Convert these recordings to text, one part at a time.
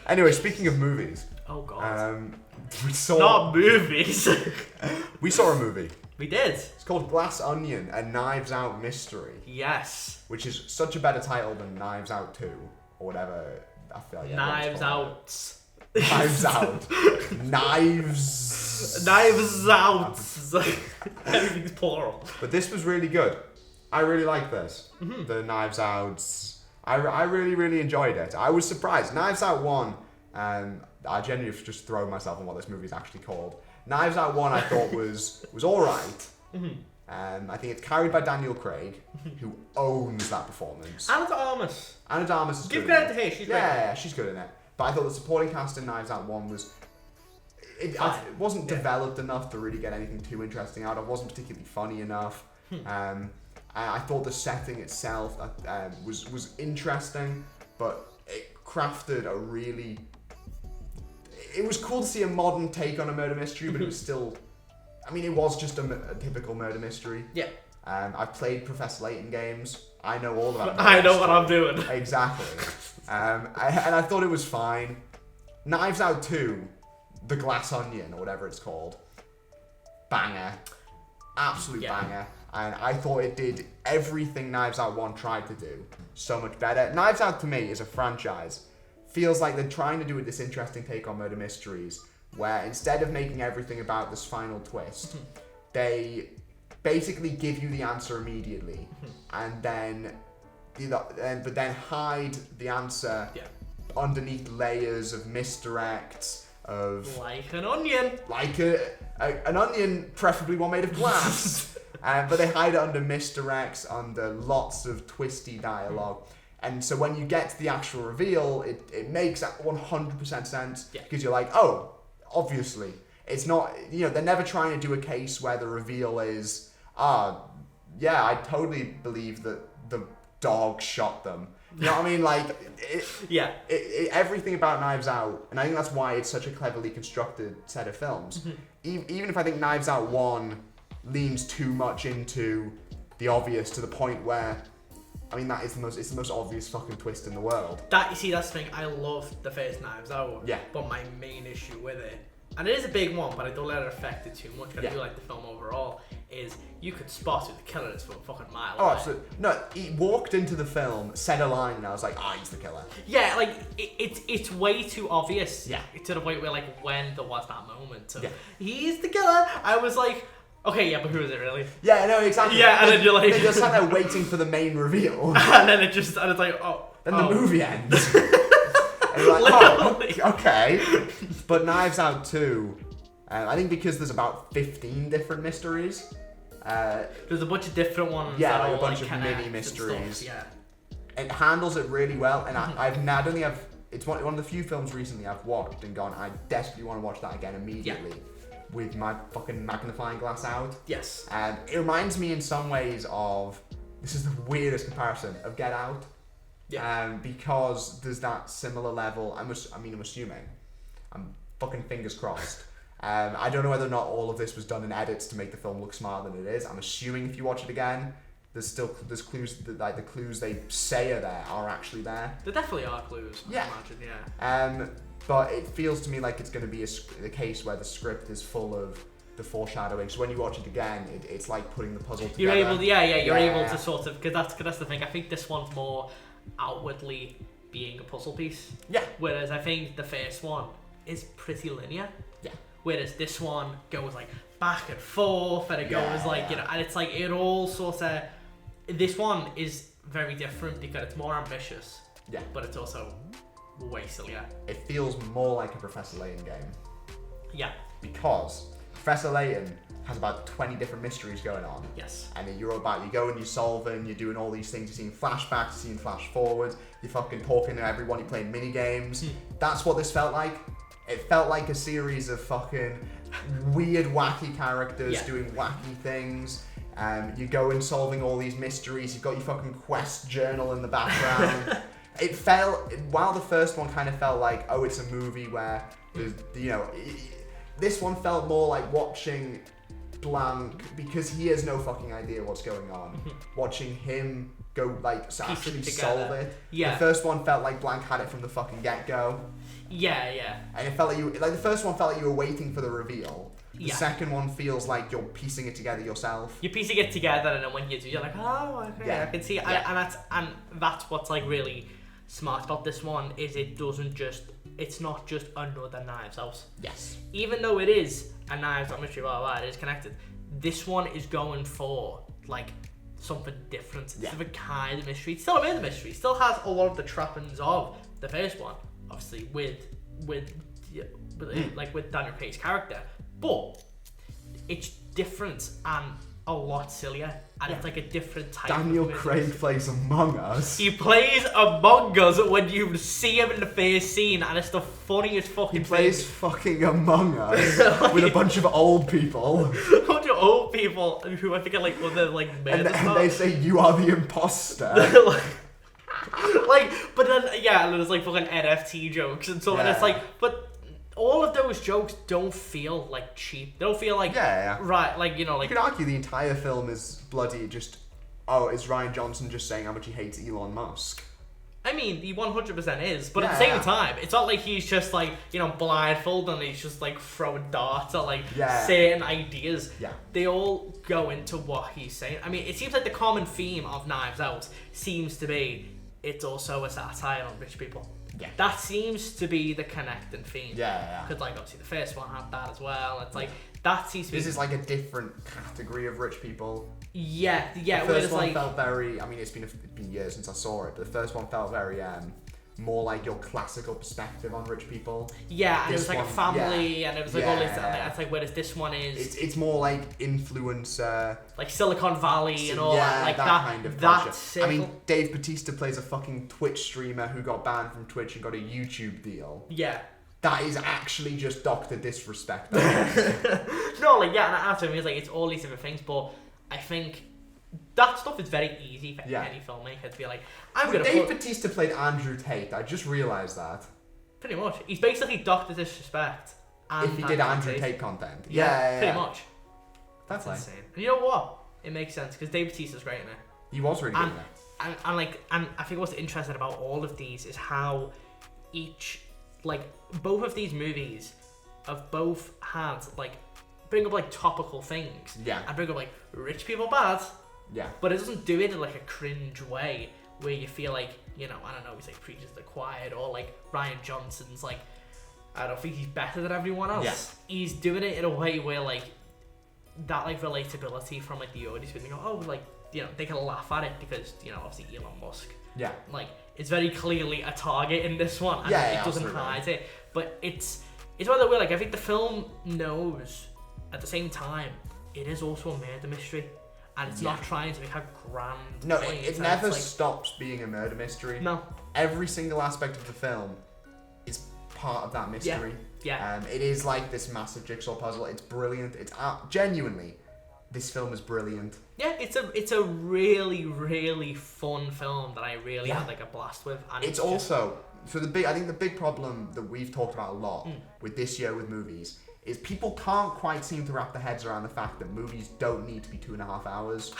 Anyway, speaking of movies. Oh god. We saw. Not movies. We saw a movie. We did. It's called Glass Onion: A Knives Out Mystery. Yes. Which is such a better title than Knives Out 2 or whatever. I feel like Knives Out. Knives Out. Knives. Knives Out. Everything's plural. But this was really good. I really like this. Mm-hmm. The Knives Outs. I really, really enjoyed it. I was surprised. Knives Out 1, I genuinely just thrown myself on what this movie is actually called. Knives Out 1 I thought was alright. Mm-hmm. I think it's carried by Daniel Craig, who owns that performance. Anna de Armas. Anna de Armas is Give good in credit to it. her, she's great. Yeah, she's good in it. But I thought the supporting cast in Knives Out 1 was... It wasn't developed enough to really get anything too interesting out of. It wasn't particularly funny enough. I thought the setting itself was interesting, but it crafted a really... It was cool to see a modern take on a murder mystery, but it was still... I mean, it was just a typical murder mystery. Yeah. I've played Professor Layton games. I know all about I know what I'm doing. Exactly. And I thought it was fine. Knives Out 2, The Glass Onion, or whatever it's called. Banger. Absolute banger. And I thought it did everything Knives Out 1 tried to do so much better. Knives Out, to me, is a franchise. Feels like they're trying to do this interesting take on murder mysteries, where instead of making everything about this final twist, they basically give you the answer immediately, and then but then hide the answer underneath layers of misdirects of like an onion. Like an onion, preferably one made of glass. But they hide it under misdirects, under lots of twisty dialogue. And so when you get to the actual reveal, it makes 100% sense. Because you're like, oh, obviously. It's not, they're never trying to do a case where the reveal is, yeah, I totally believe that the dog shot them. You know what I mean? Like, everything about Knives Out, and I think that's why it's such a cleverly constructed set of films. Even if I think Knives Out 1 leans too much into the obvious to the point where, I mean, it's the most obvious fucking twist in the world. That's the thing, I love the first Knives Out. Yeah. But my main issue with it, and it is a big one, but I don't let it affect it too much, because I do like the film overall, is you could spot who the killer is from a fucking mile away. Oh, absolutely. No, he walked into the film, said a line, and I was like, he's the killer. Yeah, like, it's way too obvious. Yeah. To the point where, like, when there was that moment of, he's the killer, I was like, okay, yeah, but who is it really? Yeah, no, exactly. Yeah, and then you're like... You're sat there waiting for the main reveal. And then it's like, oh. Then the movie ends. And you're like, okay. But Knives Out 2, I think because there's about 15 different mysteries. There's a bunch of different ones. Yeah, that like a all, bunch of mini mysteries. Stuff, It handles it really well, and I don't think it's one of the few films recently I've watched and gone, I desperately want to watch that again immediately. With my fucking magnifying glass out. Yes. It reminds me in some ways of, this is the weirdest comparison, of Get Out. Yeah. Because there's that similar level, I'm assuming, I'm fucking fingers crossed. I don't know whether or not all of this was done in edits to make the film look smarter than it is. I'm assuming if you watch it again, there's clues, like the clues they say are there are actually there. There definitely are clues, I imagine, But it feels to me like it's going to be a case where the script is full of the foreshadowing. So when you watch it again, it's like putting the puzzle together. You're able to sort of, because that's the thing. I think this one's more outwardly being a puzzle piece. Yeah. Whereas I think the first one is pretty linear. Yeah. Whereas this one goes like back and forth, and it goes like, and it's like it all sort of. This one is very different because it's more ambitious. Yeah. But it's also way sillier. It feels more like a Professor Layton game. Yeah. Because Professor Layton has about 20 different mysteries going on. Yes. And you're going, you're solving, you're doing all these things, you're seeing flashbacks, you're seeing flash forwards, you're fucking talking to everyone, you're playing mini games. That's what this felt like. It felt like a series of fucking weird, wacky characters doing wacky things. You go and solving all these mysteries, you've got your fucking quest journal in the background. It felt, while the first one kind of felt like, oh, it's a movie where there's, this one felt more like watching Blanc, because he has no fucking idea what's going on. Watching him go, like, actually solve it. Yeah. The first one felt like Blanc had it from the fucking get-go. Yeah. And it felt like the first one felt like you were waiting for the reveal. The Yeah. second one feels like you're piecing it together yourself. You're piecing it together, and then when you do, you're like, oh, okay, Yeah. I can see it. Yeah. And that's what's like really smart about this one is it's not just another Knives Out. Yes. Even though it is a Knives Out mystery, it is connected. This one is going for like something different. It's a kind of mystery. It's still a murder mystery. It still has a lot of the trappings of the first one, obviously with Daniel Craig's character, but it's different and a lot sillier, and it's like a different type. Daniel of Craig plays Among Us. He plays Among Us when you see him in the first scene, and it's the funniest fucking He plays thing. fucking Among Us with a bunch of old people. A bunch of old people who I think are like other like And murder they say, you are the imposter. But then and there's like fucking NFT jokes and so, and it's like, but all of those jokes don't feel like cheap. They don't feel like right, like you know, like you can argue the entire film is bloody just. Oh, is Ryan Johnson just saying how much he hates Elon Musk? I mean, he 100% is, but at the same time, it's not like he's just like, you know, blindfolded and he's just like throwing darts at like certain ideas. Yeah. They all go into what he's saying. I mean, it seems like the common theme of Knives Out seems to be it's also a satire on rich people. Yeah. That seems to be the connecting theme. Yeah. Because like obviously the first one had that as well. It's like that seems to be. This is like a different category of rich people. Yeah. The first one felt very. I mean, it's been years since I saw it, but the first one felt very more like your classical perspective on rich people. Yeah, and it was like a family, and it was like all this. And it's like whereas this one is. It's more like influencer. Like Silicon Valley and all that. Like that kind of that's I mean, Dave Bautista plays a fucking Twitch streamer who got banned from Twitch and got a YouTube deal. Yeah. That is actually just Dr. Disrespect. No, like, yeah, and after me, it's like, it's all these different things, but I think that stuff is very easy for any filmmaker to be like, Dave Bautista played Andrew Tate, I just realised that. Pretty much. He's basically Dr. Disrespect. And if he did Andrew Tate content. Pretty much. That's insane. And you know what? It makes sense, because Dave Bautista's great in it. He was really good in it. And I think what's interesting about all of these is how both of these movies have both had, like, bring up, like, topical things. Yeah. And bring up, like, rich people bad. Yeah. But it doesn't do it in, like, a cringe way where you feel like, you know, I don't know, he's, like, preaches to the choir, or, like, Ryan Johnson's, like, I don't think he's better than everyone else. Yeah. He's doing it in a way where, like, that, like, relatability from, like, the audience, when they go, oh, like, you know, they can laugh at it because, you know, obviously Elon Musk. Yeah. Like, it's very clearly a target in this one, and it doesn't hide it. But it's one of the way, like, I think the film knows at the same time it is also a murder mystery, and it's not trying to make a grand point. It never stops being a murder mystery. No. Every single aspect of the film is part of that mystery. Yeah. It is like this massive jigsaw puzzle. It's brilliant. It's genuinely, this film is brilliant. Yeah, it's a really, really fun film that I really had like a blast with. And it's also I think the big problem that we've talked about a lot with this year with movies is people can't quite seem to wrap their heads around the fact that movies don't need to be 2.5 hours.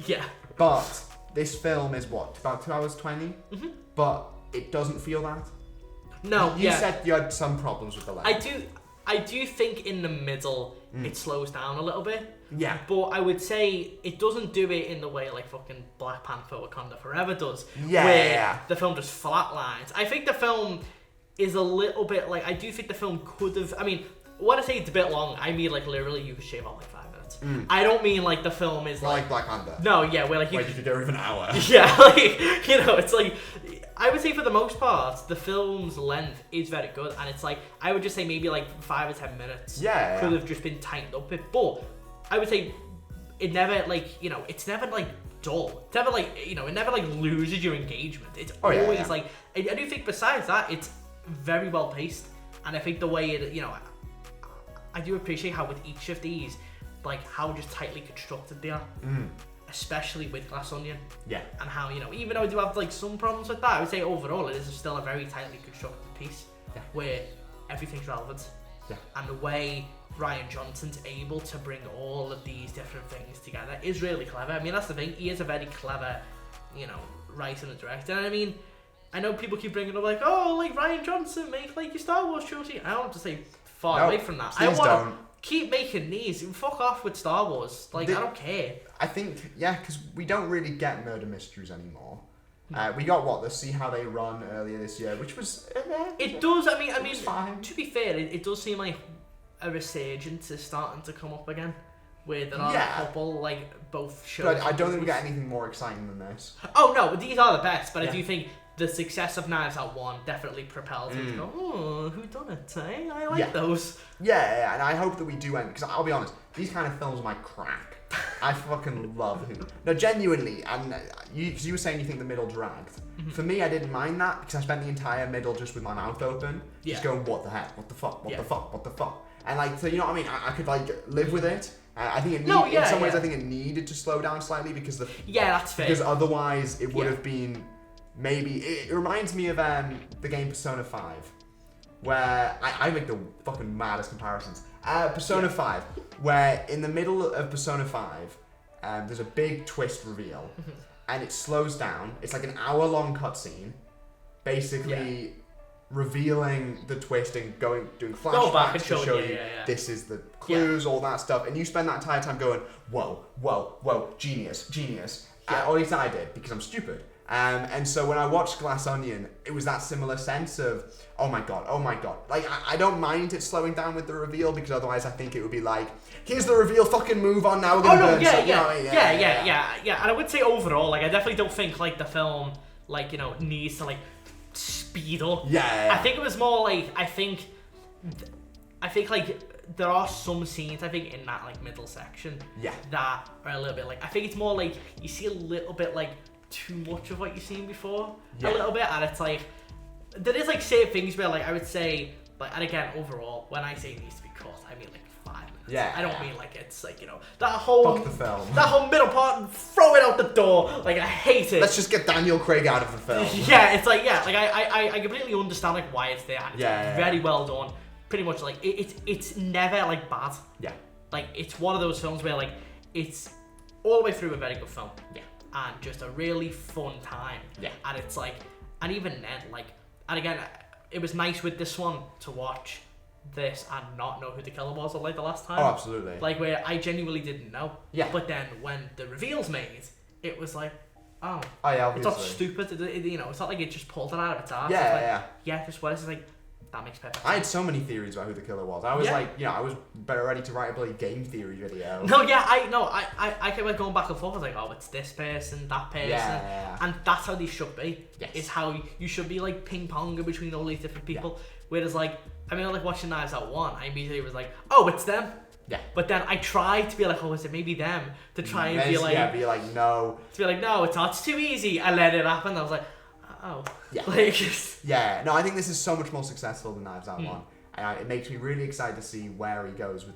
Yeah. But this film is what, about 2 hours 20? Mm-hmm. But it doesn't feel that. No. You said you had some problems with the length. I do think in the middle it slows down a little bit. Yeah. But I would say it doesn't do it in the way like fucking Black Panther Wakanda Forever does. Yeah. Where the film just flatlines. I think the film is a little bit like, I do think the film could have, I mean, when I say it's a bit long, I mean like literally you could shave off like 5 minutes. I don't mean like the film is like Black Panther. No, yeah, where like you could do it with an hour. Yeah, like, you know, it's like, I would say for the most part, the film's length is very good, and it's like, I would just say maybe like 5 or 10 minutes could have just been tightened up a bit, but I would say it never, like, you know, it's never like dull. It's never like, you know, it never like loses your engagement. It's always like, I do think besides that, it's very well paced, and I think the way it, you know, I do appreciate how with each of these, like how just tightly constructed they are. Especially with Glass Onion. Yeah. And how, you know, even though I do have like some problems with that, I would say overall it is still a very tightly constructed piece where everything's relevant. Yeah. And the way Ryan Johnson's able to bring all of these different things together is really clever. I mean, that's the thing. He is a very clever, you know, writer and director. And I mean, I know people keep bringing up like, oh, like Rian Johnson, make like your Star Wars trilogy. I don't want to say far away from that. I want to keep making these. Fuck off with Star Wars. Like, I don't care. I think, because we don't really get murder mysteries anymore. We got the See How They Run earlier this year, which was. It does. I mean, fine. To be fair, it does seem like a resurgence is starting to come up again. Where there are a couple, like, both shows. But I don't think we get anything more exciting than this. Oh, no, these are the best, but I do think the success of Knives Out 1 definitely propels it to go, oh, who done it, eh? I like those. Yeah, and I hope that we do end, because I'll be honest, these kind of films are my crack. I fucking love it. No, genuinely, and because you were saying you think the middle dragged. For me, I didn't mind that, because I spent the entire middle just with my mouth open, just going, what the heck, what the fuck, what the fuck, what the fuck. And, like, so, you know what I mean? I could, like, live with it. I think it in some ways, I think it needed to slow down slightly because that's fair. Because otherwise, it would have been maybe. It reminds me of the game Persona 5, where I make the fucking maddest comparisons. Persona 5, where in the middle of Persona 5, there's a big twist reveal, and it slows down. It's like an hour-long cutscene, basically. Revealing the twist and doing flashbacks to show you this is the clues, all that stuff, and you spend that entire time going, whoa, genius. Or at least I did, because I'm stupid. And so when I watched Glass Onion, it was that similar sense of, oh my god. Like, I don't mind it slowing down with the reveal, because otherwise I think it would be like, here's the reveal, fucking move on now, we're gonna burn something. Yeah. And I would say overall, like, I definitely don't think, like, the film, like, you know, needs to, like, speed up. I think it was more like I think like there are some scenes I think in that like middle section that are a little bit like I think it's more like you see a little bit like too much of what you've seen before a little bit, and it's like there is like certain things where like I would say like, and again overall when I say it needs to be cut I mean like 5 minutes. I don't mean like it's like, you know, that whole fuck the film. That whole middle part, throw it out the door. Like, I hate it. Let's just get Daniel Craig out of the film. It's like I completely understand like why it's there. And it's very well done. Pretty much like it's never like bad. Like it's one of those films where like it's all the way through a very good film. And just a really fun time. And it's like, and even then like, and again, it was nice with this one to watch this and not know who the killer was like the last time. Oh, absolutely. Like where I genuinely didn't know. But then when the reveal's made, it was like, oh yeah, obviously. It's not stupid. You know, it's not like it just pulled it out of its ass. Just what is it like? That makes perfect sense. I had so many theories about who the killer was. I was like, you know, I was better ready to write a bloody game theory video. I kept like going back and forth. I was like, oh, it's this person, that person, and that's how these should be. It's how you should be like ping ponging between all these different people. Whereas like, I mean, like watching Knives Out 1, I immediately was like, oh, it's them. But then I tried to be like, oh, is it maybe them? To try and be like, no. To be like, no, it's not. It's too easy. I let it happen. I was like, oh. No, I think this is so much more successful than Knives Out 1. And it makes me really excited to see where he goes with